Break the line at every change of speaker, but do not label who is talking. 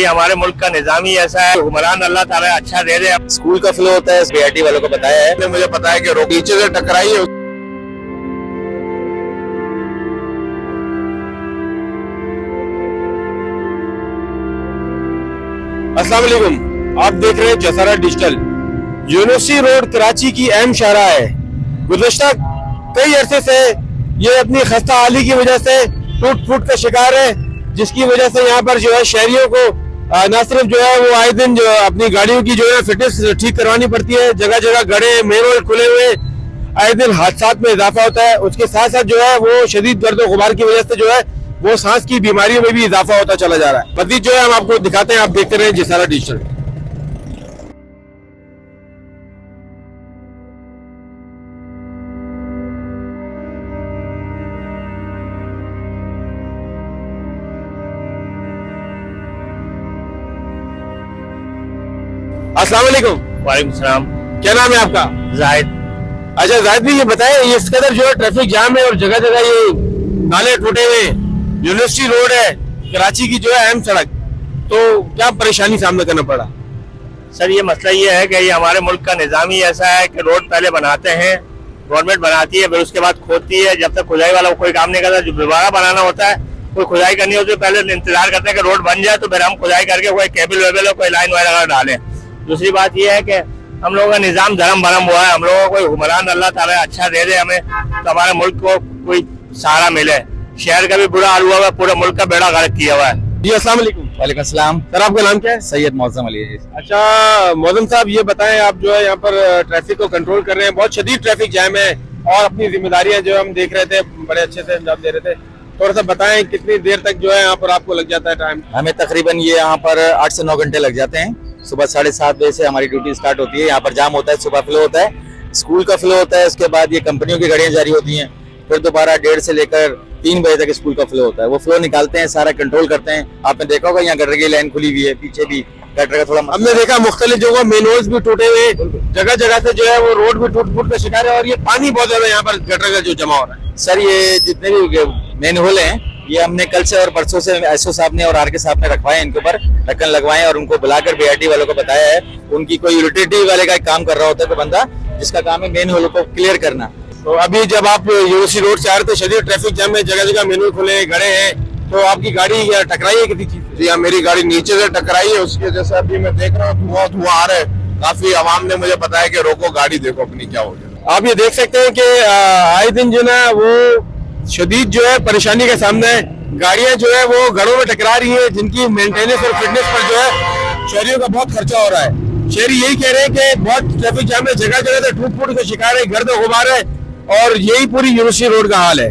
ये हमारे मुल्क का निज़ाम ही ऐसा है। हुक्मरान अल्लाह ताला अच्छा दे दे।
स्कूल का फ्लो होता है, बीआरटी वालों को बताया है।
मुझे पता है कि रोड नीचे से टकराई है। अस्सलाम वालेकुम, आप देख रहे हैं जसारा डिजिटल। यूनिवर्सिटी रोड कराची की अहम शाहराह है। गुज़श्ता कई अरसे से ये अपनी खस्ता हाली की वजह से टूट फूट का शिकार है, जिसकी वजह से यहाँ पर जो है शहरियों को न सिर्फ जो है वो आए दिन जो अपनी गाड़ियों की जो है फिटनेस ठीक करवानी पड़ती है, जगह जगह गड्ढे मेन रोड खुले हुए, आए दिन हादसात में इजाफा होता है। उसके साथ साथ जो है वो शदीद गर्द गुबार की वजह से जो है वो सांस की बीमारियों में भी इजाफा होता चला जा रहा है। मजीद जो है हम आपको दिखाते हैं, आप देखते रहे जसारा डिजिटल। अस्सलाम वालेकुम।
वालेकुम सलाम।
क्या नाम है आपका?
जाहिद।
अच्छा जाहिद भी, ये बताएं इस कदर जो है ट्रैफिक जाम है और जगह जगह ये नाले टूटे हुए, यूनिवर्सिटी रोड है कराची की जो है अहम सड़क, तो क्या परेशानी सामना करना पड़ा?
सर ये मसला ये है कि ये हमारे मुल्क का निज़ाम ही ऐसा है कि रोड पहले बनाते हैं, गवर्नमेंट बनाती है, फिर उसके बाद खोदती है। जब तक खुदाई वाला कोई काम नहीं करता, जो दोबारा बनाना होता है, कोई खुदाई करनी होती है, पहले इंतजार करते हैं कि रोड बन जाए तो फिर हम खुदाई करके कोई केबल वेबल हो, कोई लाइन वगैरह डालें। दूसरी बात यह है कि हम लोगों का निज़ाम धर्म भरम हुआ है। हम लोगों को कोई हुक्मरान अल्लाह ताला अच्छा दे दे हमें, तो हमारे मुल्क को कोई सहारा मिले। शहर का भी बुरा हाल हुआ है, पूरे मुल्क का बेड़ा गर्क किया हुआ है।
जी अस्सलाम वालेकुम।
वालेकुम सलाम।
सर आपका नाम क्या है?
सैयद मौजम अली जी।
अच्छा मौजम साहब, ये बताएं आप जो है यहाँ पर ट्रैफिक को कंट्रोल कर रहे हैं, बहुत शदीद ट्रैफिक जैम है और अपनी जिम्मेदारियां जो हम देख रहे थे बड़े अच्छे से अंजाम दे रहे थे। थोड़ा सा बताएं कितनी देर तक जो है यहाँ पर आपको लग जाता है टाइम?
हमें तकरीबन ये यहाँ पर 8 से 9 घंटे लग जाते हैं। सुबह 7:30 बजे से हमारी ड्यूटी स्टार्ट होती है। यहाँ पर जाम होता है, सुबह फ्लो होता है, स्कूल का फ्लो होता है, उसके बाद ये कंपनियों की गाड़ियां जारी होती हैं, फिर दोबारा 1:30 से लेकर 3 बजे तक स्कूल का फ्लो होता है। वो फ्लो निकालते हैं, सारा कंट्रोल करते हैं। आपने देखा होगा यहाँ गटर की लाइन खुली हुई है, पीछे भी गटर का थोड़ा
हमने देखा मुख्तलिफ जगहों मेन रोड भी टूटे हुए, जगह जगह से जो है वो रोड भी टूट फूट का शिकार है और ये पानी बहुत ज्यादा यहाँ पर गटर का जो जमा हो रहा है।
सर ये जितने भी मेन होल हैं, ये हमने कल से और परसों से एसओ साहब ने और आरके साहब ने रखवाए, इनके ऊपर ढक्कन लगवाए और उनको बुलाकर बीआरटी वालों को बताया है। उनकी कोई यूटिलिटी वाले का काम कर रहा होता है कोई बंदा, जिसका काम है मेन होल को क्लियर करना।
तो अभी जब आप यूनिवर्सिटी रोड से आ रहे थे, शदीद ट्रैफिक जाम है, जगह जगह मेन खुले गड़े हैं, तो आपकी गाड़ी टकराई है किसी चीज? जी हाँ, मेरी गाड़ी नीचे से टकराई है, उसकी वजह से अभी मैं देख रहा हूँ धुआं आ रहा है काफी। आवाम ने मुझे बताया कि रोको गाड़ी, देखो अपनी क्या हो जाए। आप ये देख सकते हैं कि आए दिन जो ना वो शदीद जो है परेशानी का सामना है। गाड़ियां जो है वो घरों में टकरा रही है, जिनकी मेंटेनेंस और फिटनेस पर जो है शहरियों का बहुत खर्चा हो रहा है। शहरी यही कह रहे हैं कि बहुत ट्रैफिक जाम है, जगह जगह से टूट फूट का शिकार है, गर्द गुबार है और यही पूरी यूनिवर्सिटी रोड का हाल है।